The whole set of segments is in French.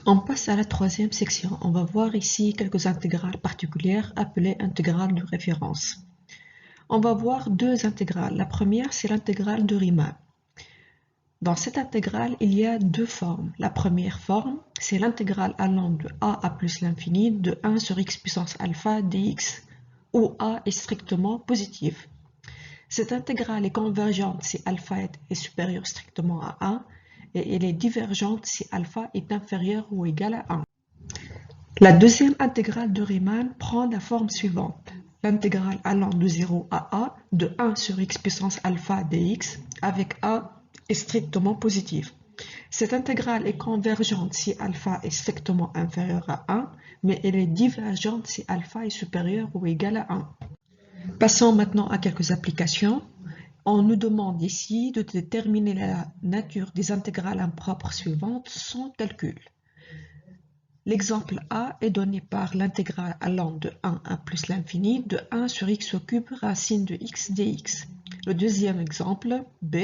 On passe à la troisième section. On va voir ici quelques intégrales particulières appelées intégrales de référence. On va voir deux intégrales. La première, c'est l'intégrale de Riemann. Dans cette intégrale, il y a deux formes. La première forme, c'est l'intégrale allant de a à plus l'infini de 1 sur x puissance alpha dx, où a est strictement positif. Cette intégrale est convergente si alpha est supérieur strictement à 1 et elle est divergente si alpha est inférieur ou égal à 1. La deuxième intégrale de Riemann prend la forme suivante. L'intégrale allant de 0 à a de 1 sur x puissance alpha dx avec a est strictement positif. Cette intégrale est convergente si alpha est strictement inférieur à 1, mais elle est divergente si alpha est supérieur ou égal à 1. Passons maintenant à quelques applications. On nous demande ici de déterminer la nature des intégrales impropres suivantes sans calcul. L'exemple A est donné par l'intégrale allant de 1 à plus l'infini de 1 sur x au cube racine de x dx. Le deuxième exemple, B,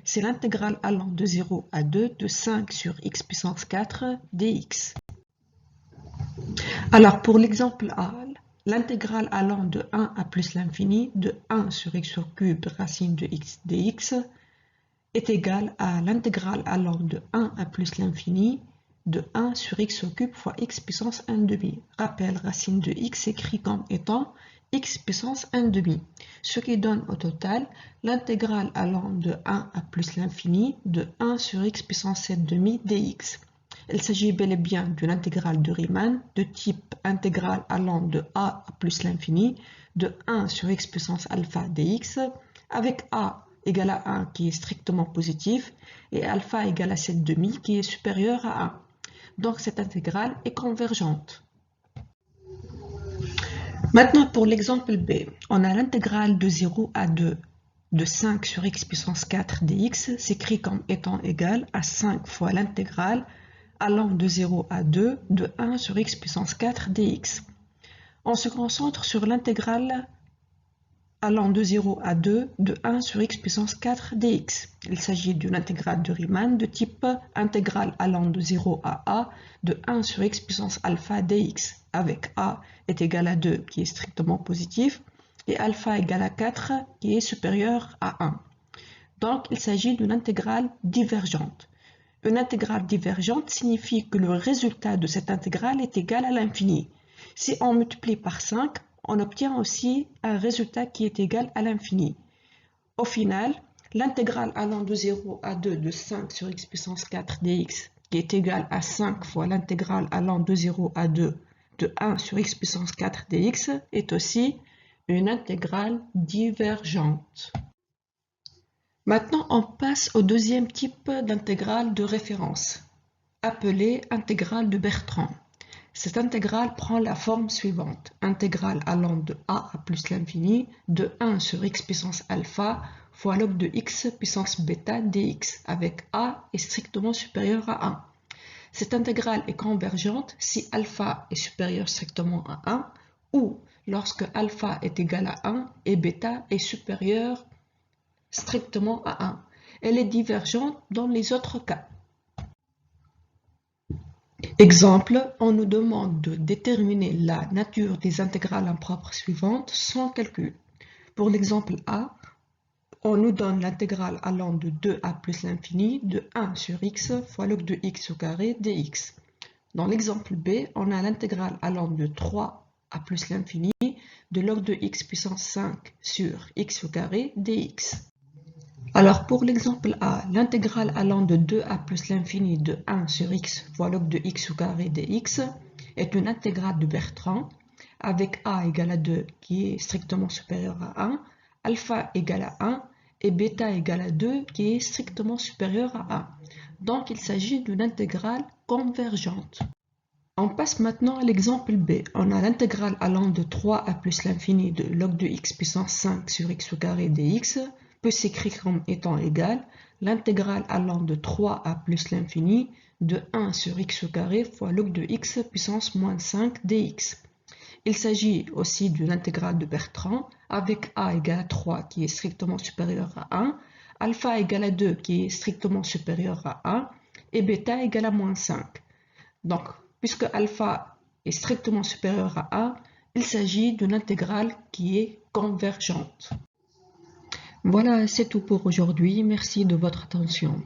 c'est l'intégrale allant de 0 à 2 de 5 sur x puissance 4 dx. Alors pour l'exemple A, l'intégrale allant de 1 à plus l'infini de 1 sur x au cube racine de x dx est égale à l'intégrale allant de 1 à plus l'infini de 1 sur x au cube fois x puissance 1 demi. Rappel, racine de x écrit comme étant x puissance 1 demi, ce qui donne au total l'intégrale allant de 1 à plus l'infini de 1 sur x puissance 7 demi dx. Il s'agit bel et bien d'une intégrale de Riemann de type intégrale allant de a à plus l'infini de 1 sur x puissance alpha dx avec a égale à 1 qui est strictement positif et alpha égale à 7 demi qui est supérieur à 1. Donc cette intégrale est convergente. Maintenant pour l'exemple B, on a l'intégrale de 0 à 2 de 5 sur x puissance 4 dx s'écrit comme étant égal à 5 fois l'intégrale allant de 0 à 2 de 1 sur x puissance 4 dx. On se concentre sur l'intégrale allant de 0 à 2 de 1 sur x puissance 4 dx. Il s'agit d'une intégrale de Riemann de type intégrale allant de 0 à a de 1 sur x puissance alpha dx, avec a est égal à 2 qui est strictement positif et alpha égale à 4 qui est supérieur à 1. Donc il s'agit d'une intégrale divergente. Une intégrale divergente signifie que le résultat de cette intégrale est égal à l'infini. Si on multiplie par 5, on obtient aussi un résultat qui est égal à l'infini. Au final, l'intégrale allant de 0 à 2 de 5 sur x puissance 4 dx, qui est égale à 5 fois l'intégrale allant de 0 à 2 de 1 sur x puissance 4 dx, est aussi une intégrale divergente. Maintenant, on passe au deuxième type d'intégrale de référence, appelée intégrale de Bertrand. Cette intégrale prend la forme suivante. Intégrale allant de a à plus l'infini de 1 sur x puissance alpha fois log de x puissance bêta dx, avec a est strictement supérieur à 1. Cette intégrale est convergente si alpha est supérieur strictement à 1 ou lorsque alpha est égal à 1 et bêta est supérieur strictement à 1. Elle est divergente dans les autres cas. Exemple, on nous demande de déterminer la nature des intégrales impropres suivantes sans calcul. Pour l'exemple A, on nous donne l'intégrale allant de 2 à plus l'infini de 1 sur x fois log de x au carré dx. Dans l'exemple B, on a l'intégrale allant de 3 à plus l'infini de log de x puissance 5 sur x au carré dx. Alors pour l'exemple A, l'intégrale allant de 2 à plus l'infini de 1 sur x fois log de x au carré dx est une intégrale de Bertrand avec a égale à 2 qui est strictement supérieur à 1, alpha égale à 1 et bêta égale à 2 qui est strictement supérieur à 1. Donc il s'agit d'une intégrale convergente. On passe maintenant à l'exemple B. On a l'intégrale allant de 3 à plus l'infini de log de x puissance 5 sur x au carré dx peut s'écrire comme étant égal l'intégrale allant de 3 à plus l'infini de 1 sur x au carré fois log de x puissance moins 5 dx. Il s'agit aussi d'une intégrale de Bertrand avec a égale à 3 qui est strictement supérieur à 1, alpha égale à 2 qui est strictement supérieur à 1 et bêta égale à moins 5. Donc, puisque alpha est strictement supérieur à A, il s'agit d'une intégrale qui est convergente. Voilà, c'est tout pour aujourd'hui. Merci de votre attention.